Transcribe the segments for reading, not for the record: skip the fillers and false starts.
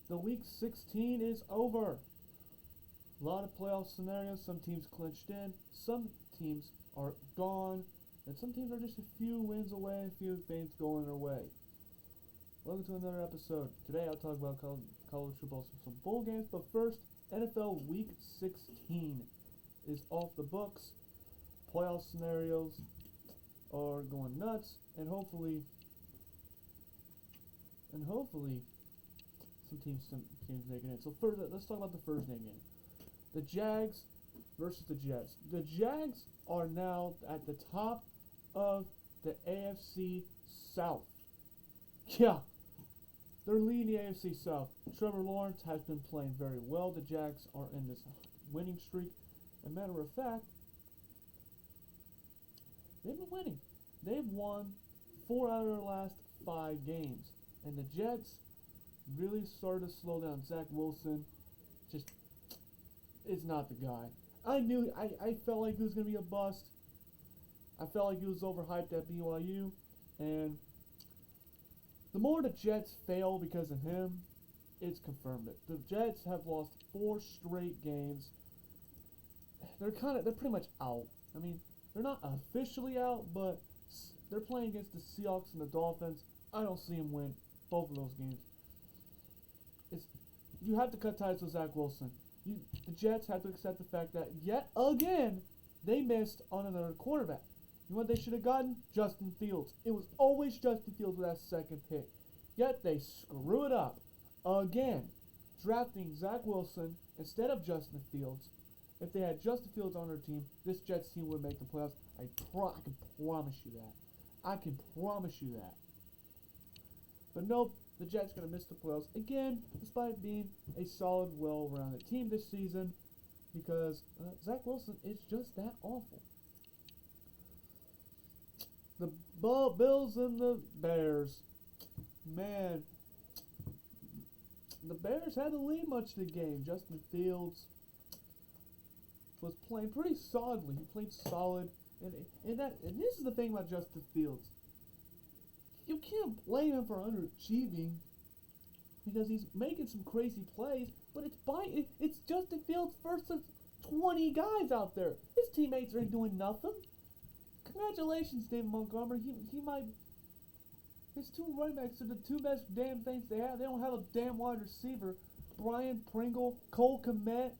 The week 16 is over. A lot of playoff scenarios. Some teams clinched in. Some teams are gone. And some teams are just a few wins away, a few things going their way. Welcome to another episode. Today I'll talk about college football, some bowl games. But first, NFL Week 16 is off the books. Playoff scenarios are going nuts. And hopefully some teams make it in. So first, let's talk about the Thursday game. The Jags versus the Jets. The Jags are now at the top of the AFC South. Yeah, they're leading the AFC South. Trevor Lawrence has been playing very well. The Jags are in this winning streak. As a matter of fact, they've been winning. They've won 4 out of their last 5 games. And the Jets really started to slow down. Zach Wilson just is not the guy. I felt like he was going to be a bust. I felt like he was overhyped at BYU. And the more the Jets fail because of him, it's confirmed it. The Jets have lost 4 straight games. They're pretty much out. I mean, they're not officially out, but they're playing against the Seahawks and the Dolphins. I don't see them win both of those games. You have to cut ties with Zach Wilson. The Jets have to accept the fact that yet again they missed on another quarterback. You know what they should have gotten? Justin Fields. It was always Justin Fields with that second pick. Yet they screw it up again, drafting Zach Wilson instead of Justin Fields. If they had Justin Fields on their team, this Jets team would make the playoffs. I can promise you that. I can promise you that. But nope, the Jets going to miss the playoffs again, despite being a solid, well-rounded team this season, because Zach Wilson is just that awful. The Bills and the Bears. Man, the Bears had the lead much of the game. Justin Fields was playing pretty solidly. He played solid, and this is the thing about Justin Fields. You can't blame him for underachieving because he's making some crazy plays, but it's Justin Fields versus 20 guys out there. His teammates ain't doing nothing. Congratulations, David Montgomery. His 2 running backs are the 2 best damn things they have. They don't have a damn wide receiver. Brian Pringle, Cole Kmet,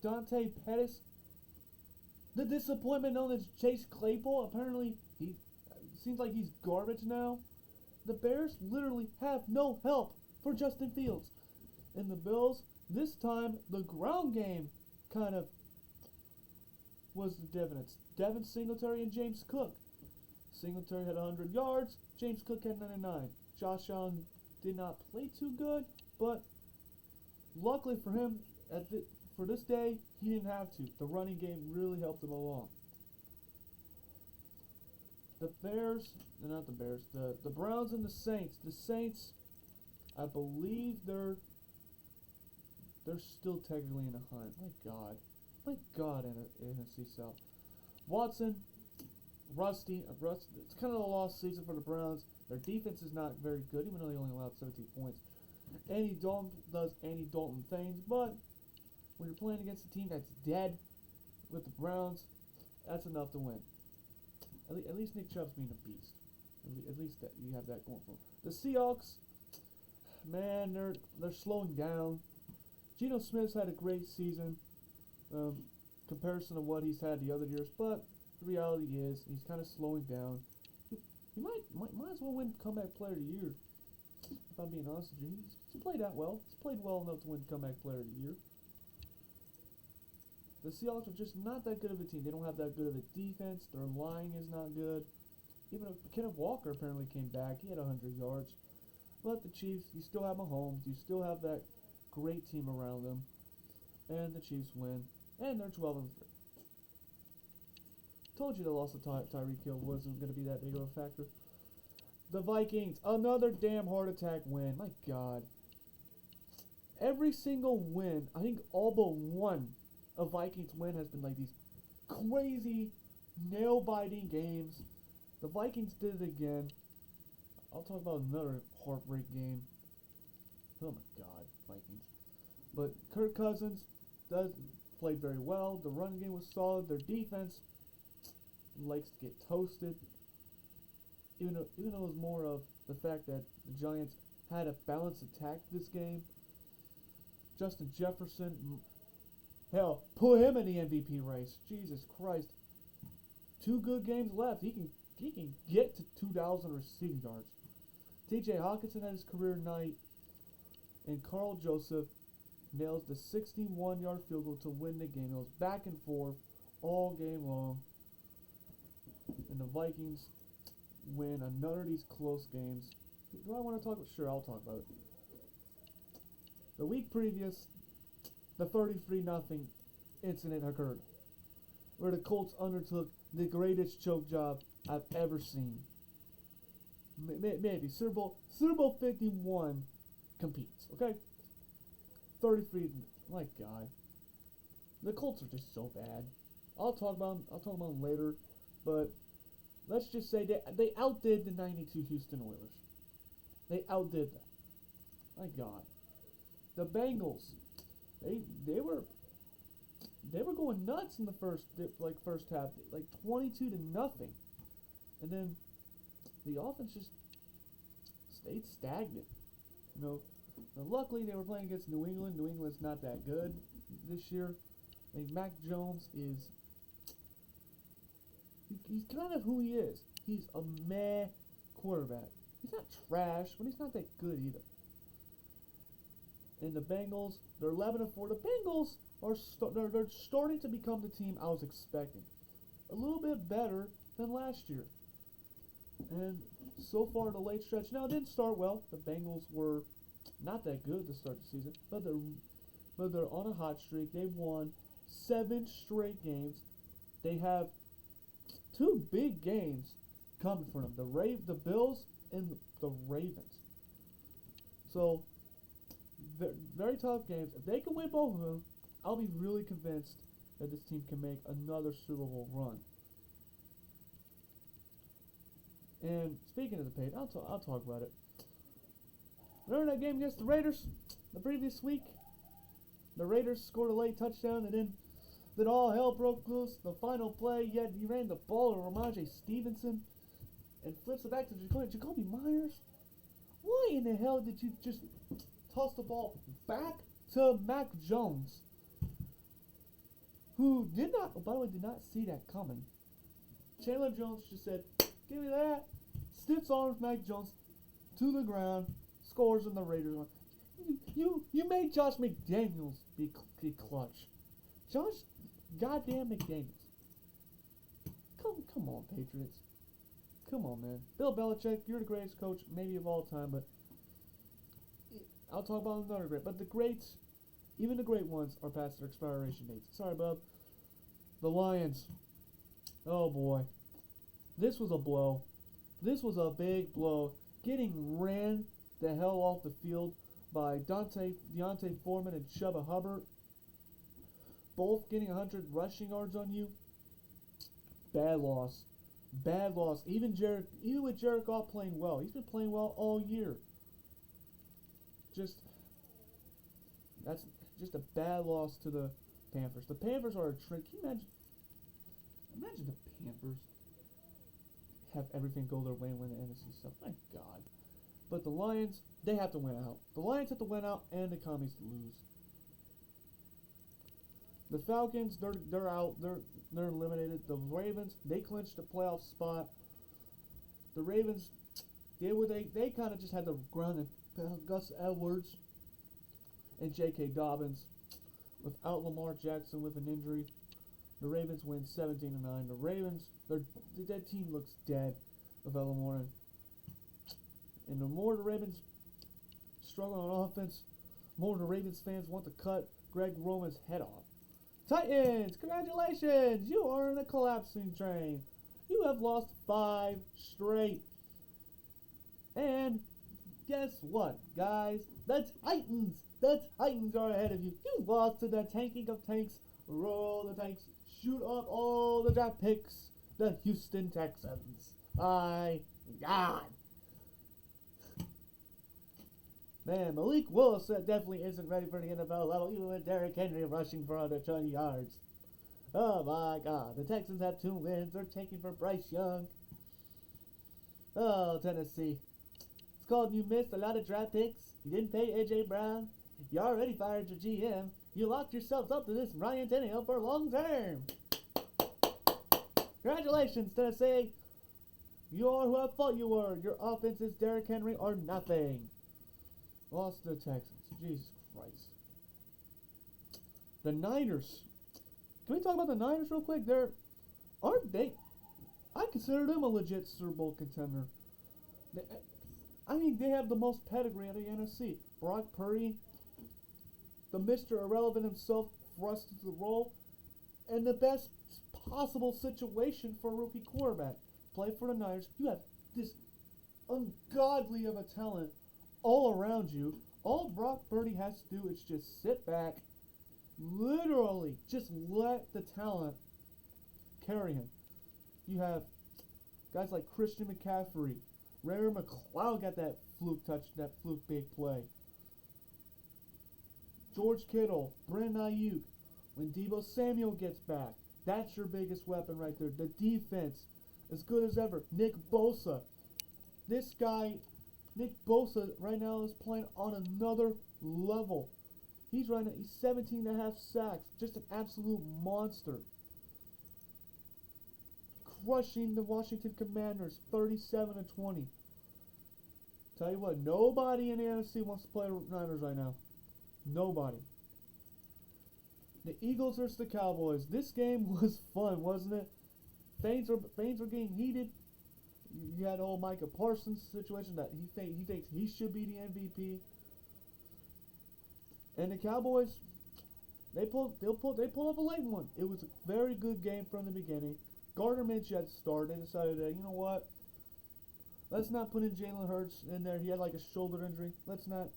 Dante Pettis. The disappointment known as Chase Claypool. Apparently, he seems like he's garbage now. The Bears literally have no help for Justin Fields. And the Bills, this time, the ground game kind of was the difference. Devin Singletary and James Cook. Singletary had 100 yards. James Cook had 99. Josh Allen did not play too good, but luckily for him, for this day, he didn't have to. The running game really helped him along. The Browns and the Saints. The Saints, I believe they're still technically in a hunt. My God, NFC South. Watson, rusty. It's kind of a lost season for the Browns. Their defense is not very good, even though they only allowed 17 points. Andy Dalton does Andy Dalton things, but when you're playing against a team that's dead with the Browns, that's enough to win. At least Nick Chubb's being a beast. At least that you have that going for them. The Seahawks, man, they're slowing down. Geno Smith's had a great season, comparison to what he's had the other years, but the reality is he's kind of slowing down. He might as well win Comeback Player of the Year. If I'm being honest with you, he's played that well. He's played well enough to win Comeback Player of the Year. The Seahawks are just not that good of a team. They don't have that good of a defense. Their line is not good. Even Kenneth Walker apparently came back. He had 100 yards. But the Chiefs, you still have Mahomes. You still have that great team around them. And the Chiefs win. And they're 12-3. Told you the loss of Tyreek Hill wasn't going to be that big of a factor. The Vikings, another damn heart attack win. My God. Every single win, I think all but one of Vikings win has been like these crazy, nail-biting games. The Vikings did it again. I'll talk about another heartbreak game. Oh my God, Vikings. But Kirk Cousins played very well. The run game was solid. Their defense likes to get toasted. Even though it was more of the fact that the Giants had a balanced attack this game. Justin Jefferson, hell, put him in the MVP race. Jesus Christ. 2 good games left. He can get to 2,000 receiving yards. T.J. Hawkinson had his career night, and Carl Joseph nails the 61-yard field goal to win the game. It was back and forth all game long, and the Vikings win another of these close games. Do I want to talk about? Sure, I'll talk about it. The week previous, the 33-0 incident occurred, where the Colts undertook the greatest choke job I've ever seen. Maybe Super Bowl 51 competes. Okay, 33. My God, the Colts are just so bad. I'll talk about them later, but let's just say they outdid the '92 Houston Oilers. They outdid them. My God, the Bengals, they were going nuts in the first half, like 22-0, and then the offense just stayed stagnant. Luckily they were playing against New England. New England's not that good this year. I mean, Mac Jones is he's kind of who he is. He's a meh quarterback. He's not trash, but he's not that good either. And the Bengals, they're 11-4. The Bengals they're starting to become the team I was expecting. A little bit better than last year. And so far the late stretch, now it didn't start well. The Bengals were not that good to start the season, but they're on a hot streak. They won 7 straight games. They have 2 big games coming for them: the Bills and the Ravens. So very tough games. If they can win both of them, I'll be really convinced that this team can make another Super Bowl run. And speaking of the Patriots, I'll talk about it. Remember that game against the Raiders the previous week? The Raiders scored a late touchdown, and then all hell broke loose. The final play, yet he ran the ball to Ramondre Stevenson and flips it back to Jacoby Myers. Why in the hell did you just toss the ball back to Mac Jones, who did not see that coming? Chandler Jones just said, "Give me that." Stiffs arms Mac Jones to the ground, scores, and the Raiders won. You made Josh McDaniels be clutch. Josh goddamn McDaniels. Come on, Patriots. Come on, man. Bill Belichick, you're the greatest coach maybe of all time, but I'll talk about another great. But the greats, even the great ones, are past their expiration dates. Sorry, bub. The Lions. Oh, boy. This was a blow. This was a big blow. Getting ran the hell off the field by Deontay Foreman and Chuba Hubbard. Both getting 100 rushing yards on you. Bad loss. Bad loss. Even with Jared Goff playing well. He's been playing well all year. That's just a bad loss to the Panthers. The Panthers are a trick. Can you imagine the Panthers have everything go their way and win the NFC South? My God. But the Lions, they have to win out. The Lions have to win out, and the Commies to lose. The Falcons, they're out. They're eliminated. The Ravens, they clinched the playoff spot. The Ravens, they kind of just had to ground and Gus Edwards and J.K. Dobbins. Without Lamar Jackson with an injury, the Ravens win 17-9. The Ravens, that team looks dead without Lamar. And the more the Ravens struggle on offense, the more the Ravens fans want to cut Greg Roman's head off. Titans, congratulations! You are in a collapsing train. You have lost 5 straight. And guess what, guys? The Titans are ahead of you. You lost to the tanking of tanks. Roll the tanks. Shoot up all the draft picks. The Houston Texans. My God. Man, Malik Willis definitely isn't ready for the NFL level, even with Derrick Henry rushing for under 20 yards. Oh my God. The Texans have 2 wins. They're taking for Bryce Young. Oh, Tennessee. It's called you missed a lot of draft picks. You didn't pay A.J. Brown. You already fired your GM. You locked yourselves up to this Ryan Tannehill for long term. Congratulations, Tennessee. You are who I thought you were. Your offenses, Derrick Henry, are nothing. Lost to the Texans. Jesus Christ. The Niners. Can we talk about the Niners real quick? Aren't they? I consider them a legit Super Bowl contender. They have the most pedigree out of the NFC. Brock Purdy, the Mr. Irrelevant himself, thrust into the role, and the best possible situation for a rookie quarterback. Play for the Niners. You have this ungodly of a talent all around you. All Brock Purdy has to do is just sit back, literally just let the talent carry him. You have guys like Christian McCaffrey. Ray McLeod got that fluke big play. George Kittle, Brandon Ayuk. When Deebo Samuel gets back, that's your biggest weapon right there. The defense, as good as ever. Nick Bosa. This guy, Nick Bosa, right now is playing on another level. He's 17.5 sacks. Just an absolute monster. Crushing the Washington Commanders 37-20. Tell you what, nobody in the NFC wants to play Niners right now. Nobody. The Eagles versus the Cowboys. This game was fun, wasn't it? Things were getting heated. You had old Micah Parsons situation that he thinks he should be the MVP. And the Cowboys, they pulled up a late one. It was a very good game from the beginning. Gardner Minshew had to start. They decided that, you know what? Let's not put in Jalen Hurts in there. He had like a shoulder injury. Let's not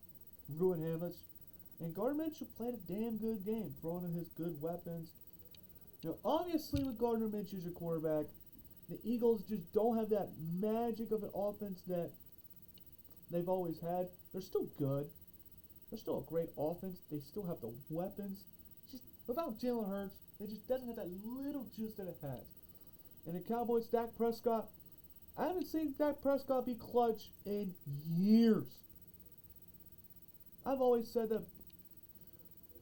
ruin him. And Gardner Minshew played a damn good game, throwing in his good weapons. Obviously with Gardner Minshew as your quarterback, the Eagles just don't have that magic of an offense that they've always had. They're still good. They're still a great offense. They still have the weapons. Just without Jalen Hurts, it just doesn't have that little juice that it has. And the Cowboys, Dak Prescott, I haven't seen Dak Prescott be clutch in years. I've always said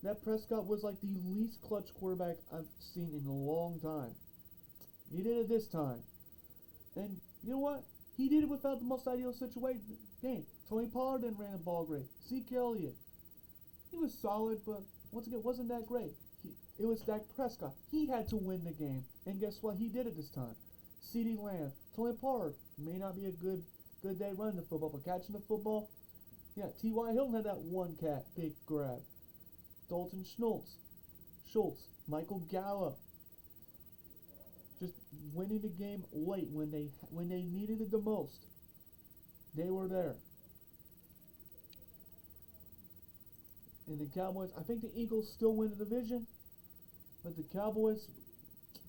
that Prescott was like the least clutch quarterback I've seen in a long time. He did it this time. And you know what? He did it without the most ideal situation. Tony Pollard didn't ran the ball great. Zeke Elliott, he was solid, but once again, wasn't that great. It was Dak Prescott. He had to win the game. And guess what? He did it this time. CeeDee Lamb, Tony Pollard may not be a good day running the football, but catching the football, yeah, T.Y. Hilton had that one big grab. Dalton Schultz, Michael Gallup, just winning the game late when they needed it the most. They were there. And the Cowboys, I think the Eagles still win the division, but the Cowboys,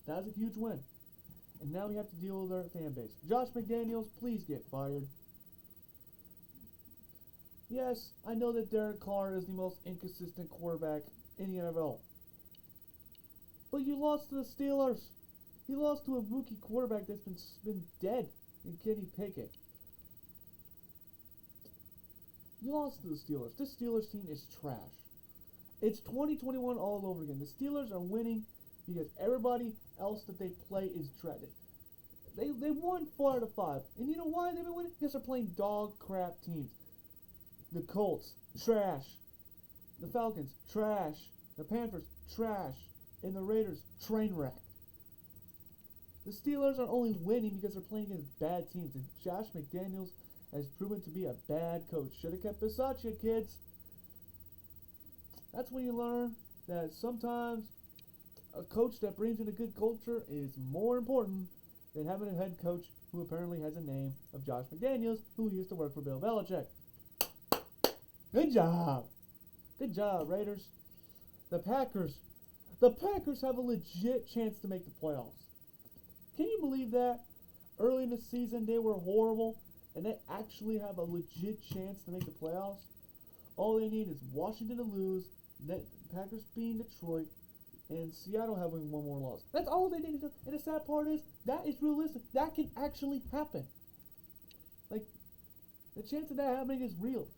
that's a huge win. And now we have to deal with their fan base. Josh McDaniels, please get fired. Yes, I know that Derek Carr is the most inconsistent quarterback in the NFL. But you lost to the Steelers. You lost to a rookie quarterback that's been dead in Kenny Pickett. You lost to the Steelers. This Steelers team is trash. It's 2021 all over again. The Steelers are winning because everybody else that they play is trash. They won 4 out of 5. And you know why they've been winning? Because they're playing dog crap teams. The Colts, trash. The Falcons, trash. The Panthers, trash. And the Raiders, train wreck. The Steelers are only winning because they're playing against bad teams. And Josh McDaniels has proven to be a bad coach. Should have kept Bisaccia, kids. That's when you learn that sometimes a coach that brings in a good culture is more important than having a head coach who apparently has a name of Josh McDaniels, who used to work for Bill Belichick. Good job. Good job, Raiders. The Packers have a legit chance to make the playoffs. Can you believe that? Early in the season, they were horrible, and they actually have a legit chance to make the playoffs. All they need is Washington to lose, Packers beating Detroit, and Seattle having one more loss. That's all they need to do. And the sad part is, that is realistic. That can actually happen. Like, the chance of that happening is real.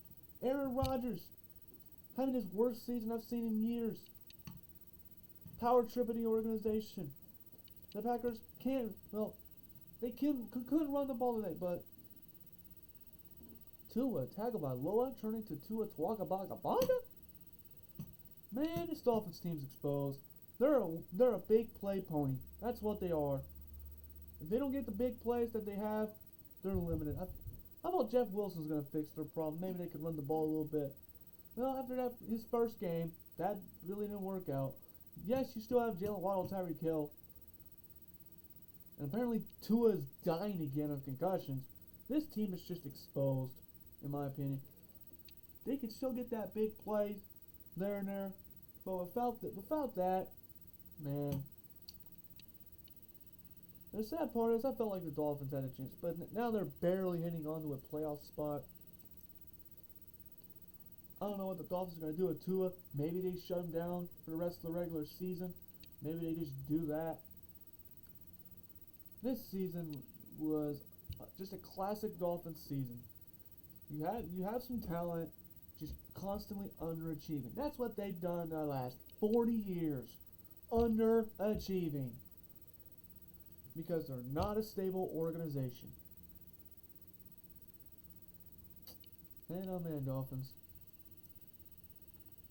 Aaron Rodgers having his worst season I've seen in years. Power trip of the organization. The Packers couldn't run the ball today, but Tua Tagovailoa turning to Tua Tagovailoa? Man, this Dolphins team's exposed. They're a big play pony. That's what they are. If they don't get the big plays that they have, they're limited. I thought Jeff Wilson's going to fix their problem. Maybe they could run the ball a little bit. Well, after that, his first game, that really didn't work out. Yes, you still have Jalen Waddle, Tyreek Hill. And apparently Tua's dying again of concussions. This team is just exposed, in my opinion. They can still get that big play there and there. But without that, man. The sad part is I felt like the Dolphins had a chance. But now they're barely hitting onto a playoff spot. I don't know what the Dolphins are going to do with Tua. Maybe they shut him down for the rest of the regular season. Maybe they just do that. This season was just a classic Dolphins season. You have some talent, just constantly underachieving. That's what they've done the last 40 years. Underachieving. Because they're not a stable organization. Man, oh man, Dolphins.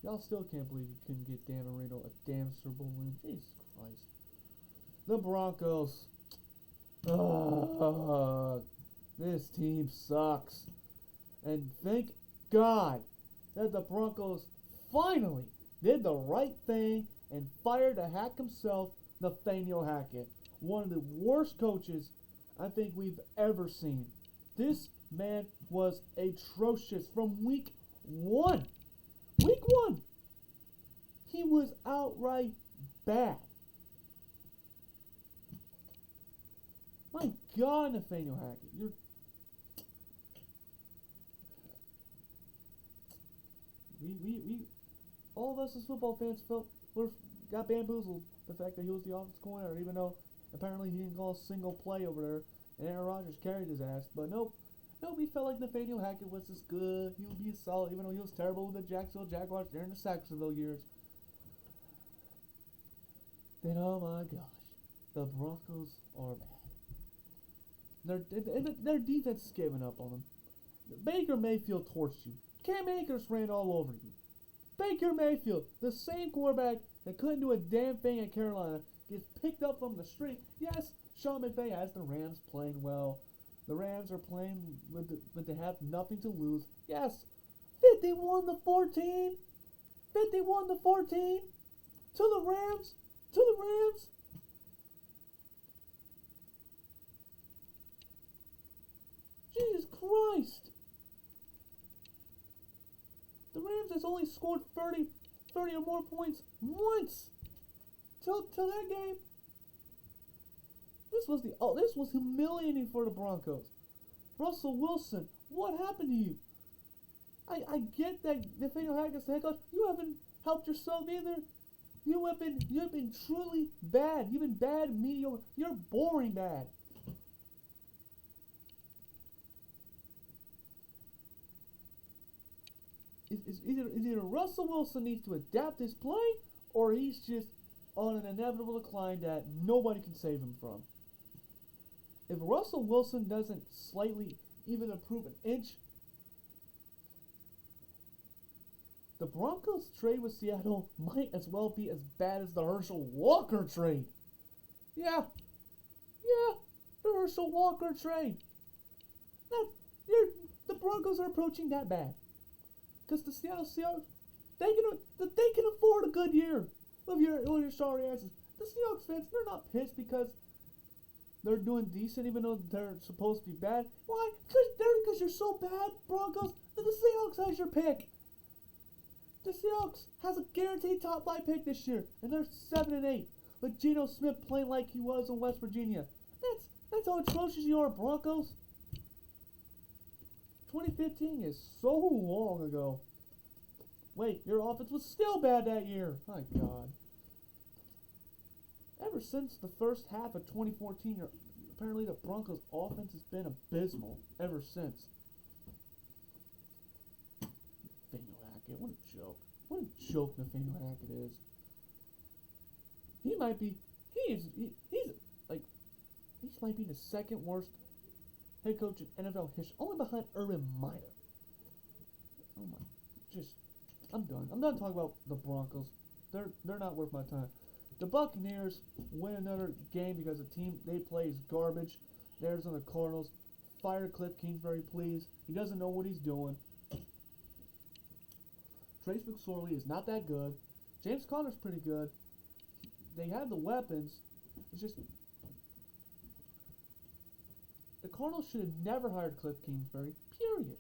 Y'all still can't believe you couldn't get Dan Marino a damn Super Bowl win. Jesus Christ. The Broncos. This team sucks. And thank God that the Broncos finally did the right thing and fired the hack himself, Nathaniel Hackett. One of the worst coaches I think we've ever seen. This man was atrocious from week 1. Week 1, he was outright bad. My God, Nathaniel Hackett, we all of us as football fans got bamboozled the fact that he was the offensive coordinator, even though apparently he didn't call a single play over there, and Aaron Rodgers carried his ass. But nope, we felt like Nathaniel Hackett was this good. He would be solid, even though he was terrible with the Jacksonville Jaguars during the Saxonville years. Then, oh my gosh, the Broncos are bad. Their defense is giving up on them. Baker Mayfield torched you. Cam Akers ran all over you. Baker Mayfield, the same quarterback that couldn't do a damn thing at Carolina, gets picked up from the street. Yes, Sean McVay has the Rams playing well. The Rams are playing but they have nothing to lose. Yes, 51-14. 51-14 to the Rams. Jesus Christ. The Rams has only scored 30 or more points once. Till that game. This was humiliating for the Broncos. Russell Wilson, what happened to you? I get that Nathaniel Hackett's the head coach. You haven't helped yourself either. You have been truly bad. You've been bad, mediocre. You're boring bad. Either Russell Wilson needs to adapt his play, or he's just on an inevitable decline that nobody can save him from. If Russell Wilson doesn't slightly even improve an inch, the Broncos trade with Seattle might as well be as bad as the Herschel Walker trade. Yeah, the Herschel Walker trade. The Broncos are approaching that bad. Because the Seattle Seahawks, they can afford a good year with your sorry asses. The Seahawks fans, they're not pissed because they're doing decent even though they're supposed to be bad. Why? Because you're so bad, Broncos, that the Seahawks has your pick. The Seahawks has a guaranteed top 5 pick this year, and they're 7-8. With Geno Smith playing like he was in West Virginia. That's how atrocious you are, Broncos. 2015 is so long ago. Wait, your offense was still bad that year. My God. Ever since the first half of 2014, apparently the Broncos' offense has been abysmal ever since. Nathaniel Hackett, what a joke. What a joke Nathaniel Hackett is. He might be the second worst head coach in NFL history, only behind Urban Meyer. Oh my, I'm done. I'm done talking about the Broncos. They're not worth my time. The Buccaneers win another game because the team they play is garbage. The Arizona Cardinals fire Cliff Kingsbury, please. He doesn't know what he's doing. Trace McSorley is not that good. James Conner's pretty good. They have the weapons. It's just the Cardinals should have never hired Cliff Kingsbury. Period.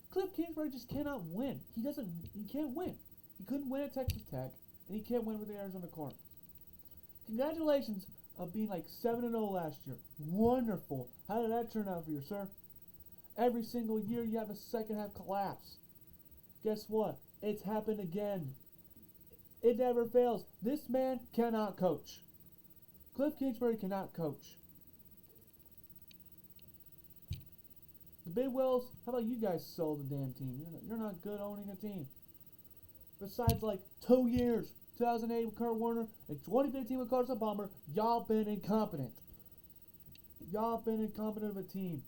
Cliff Kingsbury just cannot win. He can't win. He couldn't win at Texas Tech, and he can't win with the Arizona Cardinals. Congratulations on being like 7-0 last year. Wonderful. How did that turn out for you, sir? Every single year you have a second half collapse. Guess what? It's happened again. It never fails. This man cannot coach. Cliff Kingsbury cannot coach. The Big Wells, how about you guys sell the damn team? You're not good owning a team. Besides like 2 years, 2008 with Kurt Warner and 2015 with Carson Palmer, y'all been incompetent. Y'all been incompetent of a team.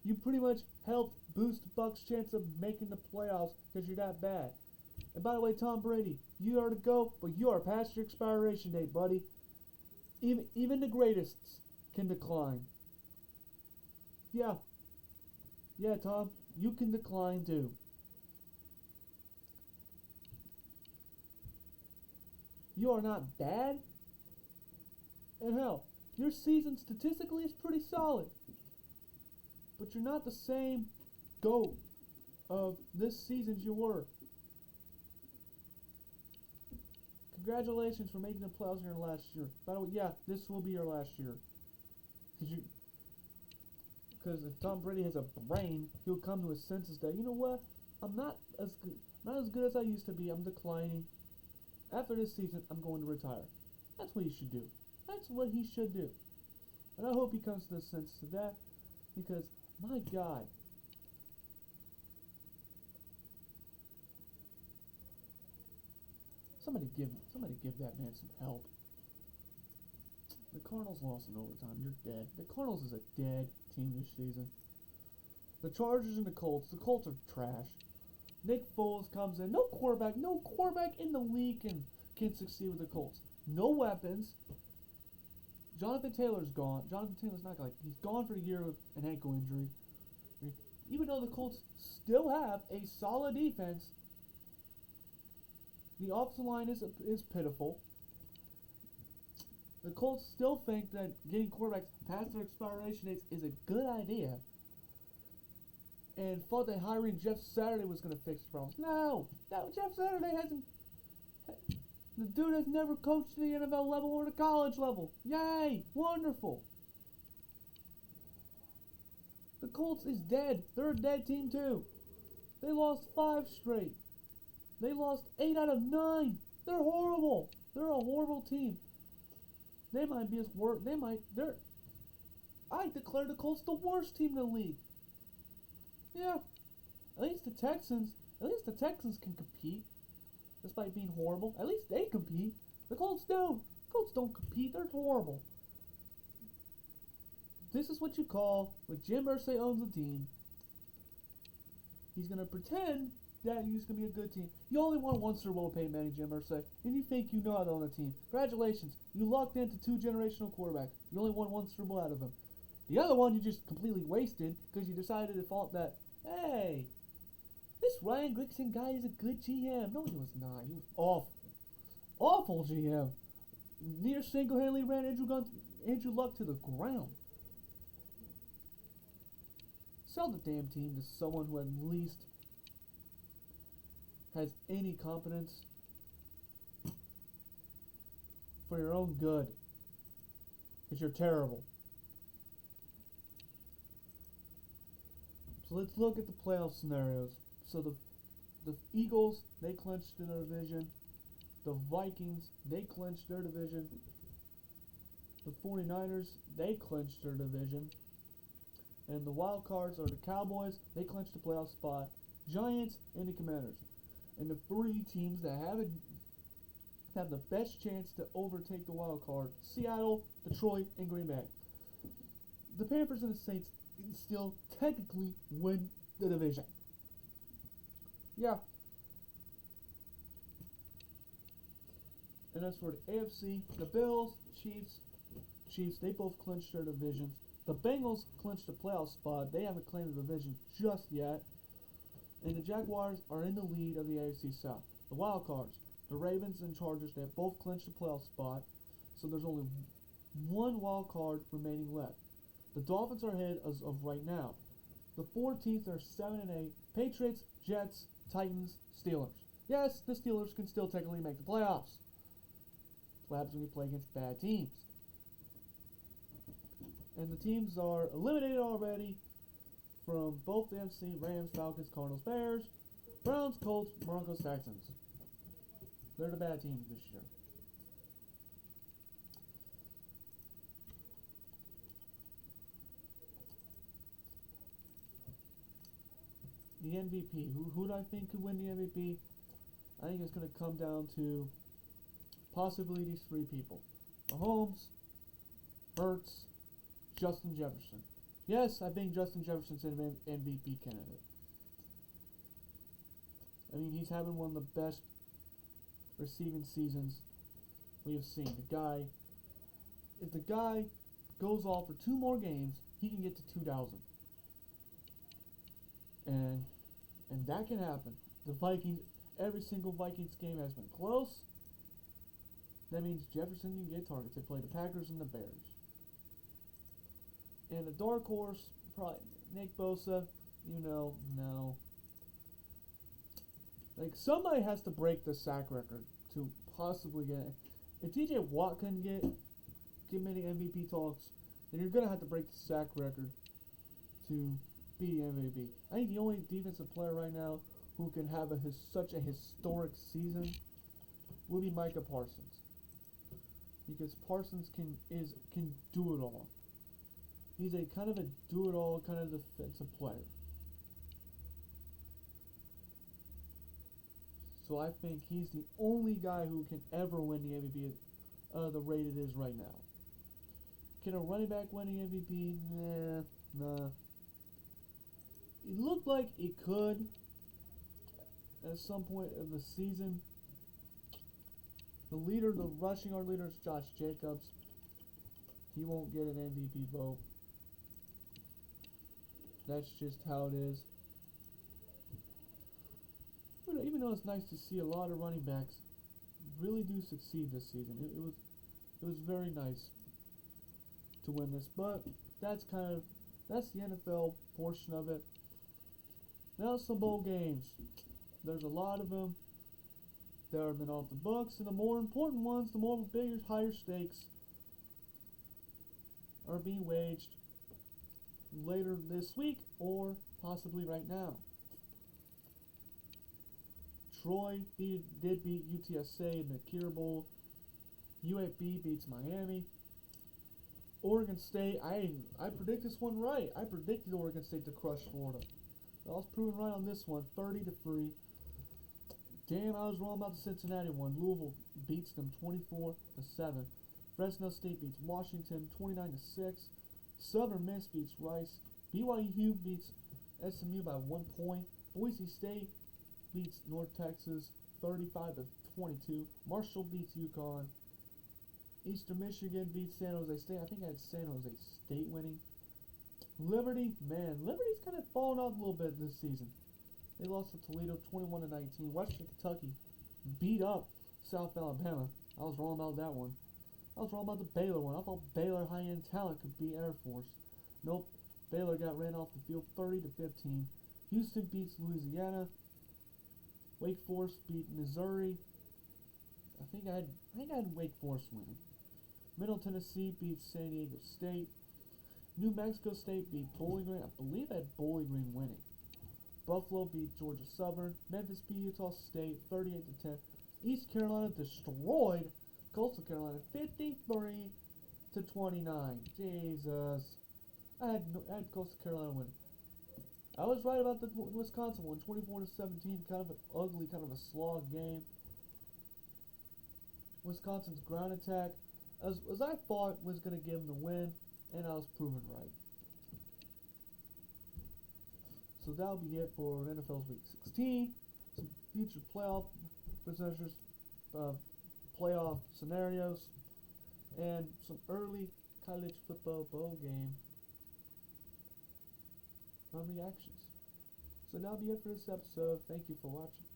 You pretty much helped boost the Bucs' chance of making the playoffs because you're that bad. And by the way, Tom Brady, you are to go, but you are past your expiration date, buddy. Even the greatest can decline. Yeah, Tom, you can decline too. You are not bad. And hell, your season statistically is pretty solid. But you're not the same GOAT of this season as you were. Congratulations for making the playoffs in your last year. By the way, yeah, this will be your last year. Because if Tom Brady has a brain, he'll come to his senses that, you know what, I'm not as good as I used to be. I'm declining. After this season, I'm going to retire. That's what he should do. That's what he should do. And I hope he comes to the senses of that, because, my God, somebody give that man some help. The Cardinals lost in overtime. You're dead. The Cardinals is a dead team this season. The Chargers and the Colts. The Colts are trash. Nick Foles comes in. No quarterback in the league can succeed with the Colts. No weapons. Jonathan Taylor's gone. Jonathan Taylor's not like he's gone for a year with an ankle injury. Even though the Colts still have a solid defense, the offensive line is pitiful. The Colts still think that getting quarterbacks past their expiration dates is a good idea, and thought that hiring Jeff Saturday was going to fix the problems. No, Jeff Saturday hasn't. The dude has never coached the NFL level or the college level. Yay! Wonderful. The Colts is dead. They're a dead team too. They lost 5 straight. They lost 8 out of 9. They're horrible. They're a horrible team. They might be as worse. I declare the Colts the worst team in the league. Yeah. At least the Texans can compete. Despite being horrible. At least they compete. The Colts don't. The Colts don't compete. They're horrible. This is what you call when Jim Irsay owns a team. He's going to pretend that he's going to be a good team. You only won 1 Super Bowl with Peyton Manning, Jim Irsay, and you think you know how to own a team. Congratulations. You locked into 2 generational quarterbacks. You only won 1 Super Bowl out of them. The other one you just completely wasted because you decided to thought that, hey, this Ryan Grigson guy is a good GM. No, he was not. He was awful. Awful GM. Near single-handedly ran Andrew Luck to the ground. Sell the damn team to someone who at least has any competence for your own good. Because you're terrible. So let's look at the playoff scenarios. So the The Eagles, they clinched their division. The Vikings, they clinched their division. The 49ers, they clinched their division. And the wild cards are the Cowboys, they clinched the playoff spot. Giants and the Commanders. And the three teams that have the best chance to overtake the wild card: Seattle, Detroit, and Green Bay. The Panthers and the Saints can still technically win the division. Yeah. And as for the AFC, the Bills, Chiefs, they both clinched their divisions. The Bengals clinched the playoff spot. They haven't claimed the division just yet. And the Jaguars are in the lead of the AFC South. The wild cards, the Ravens and Chargers, they have both clinched the playoff spot. So there's only one wild card remaining left. The Dolphins are ahead as of right now. The 14th are 7-8. Patriots, Jets, Titans, Steelers. Yes, the Steelers can still technically make the playoffs. That's what happens when you play against bad teams. And the teams are eliminated already from both the NFC: Rams, Falcons, Cardinals, Bears, Browns, Colts, Broncos, Texans. They're the bad teams this year. The MVP. Who do I think could win the MVP? I think it's going to come down to possibly these three people: Mahomes, Hurts, Justin Jefferson. Yes, I think Justin Jefferson's an MVP candidate. I mean, he's having one of the best receiving seasons we have seen. If the guy goes off for 2 more games, he can get to 2,000. And that can happen. The Vikings, every single Vikings game has been close. That means Jefferson can get targets. They play the Packers and the Bears. And the dark horse, probably Nick Bosa, no. Like, somebody has to break the sack record to possibly get it. If TJ Watt couldn't get many MVP talks, then you're going to have to break the sack record to be MVP. I think the only defensive player right now who can have such a historic season will be Micah Parsons. Because Parsons can do it all. He's a kind of a do-it-all kind of defensive player. So I think he's the only guy who can ever win the MVP the rate it is right now. Can a running back win the MVP? Nah. It looked like it could at some point of the season. The rushing yard leader is Josh Jacobs. He won't get an MVP vote. That's just how it is. But even though it's nice to see a lot of running backs really do succeed this season, it was very nice to win this. But that's the NFL portion of it. Now some bowl games. There's a lot of them that have been off the books, and the more important ones, the more bigger, higher stakes, are being waged later this week or possibly right now. Troy did beat UTSA in the Kier Bowl. UAB beats Miami. Oregon State, I predict this one right. I predicted Oregon State to crush Florida. I was proven right on this one, 30-3. Damn, I was wrong about the Cincinnati one. Louisville beats them 24-7. Fresno State beats Washington 29-6. Southern Miss beats Rice. BYU beats SMU by 1 point. Boise State beats North Texas 35-22. Marshall beats UConn. Eastern Michigan beats San Jose State. I think I had San Jose State winning. Liberty's kind of fallen off a little bit this season. They lost to Toledo 21-19. Western Kentucky beat up South Alabama. I was wrong about that one. I was wrong about the Baylor one. I thought Baylor high-end talent could beat Air Force. Nope. Baylor got ran off the field 30-15. Houston beats Louisiana. Wake Forest beat Missouri. I think I had Wake Forest winning. Middle Tennessee beats San Diego State. New Mexico State beat Bowling Green. I believe I had Bowling Green winning. Buffalo beat Georgia Southern. Memphis beat Utah State 38-10. East Carolina destroyed Coastal Carolina 53-29. Jesus. I had Coastal Carolina win. I was right about the Wisconsin one, 24-17. Kind of an ugly, kind of a slog game. Wisconsin's ground attack, as I thought, was going to give them the win, and I was proven right. So that'll be it for NFL's Week 16. Some future playoff positions, playoff scenarios, and some early college football bowl game reactions. So that'll be it for this episode. Thank you for watching.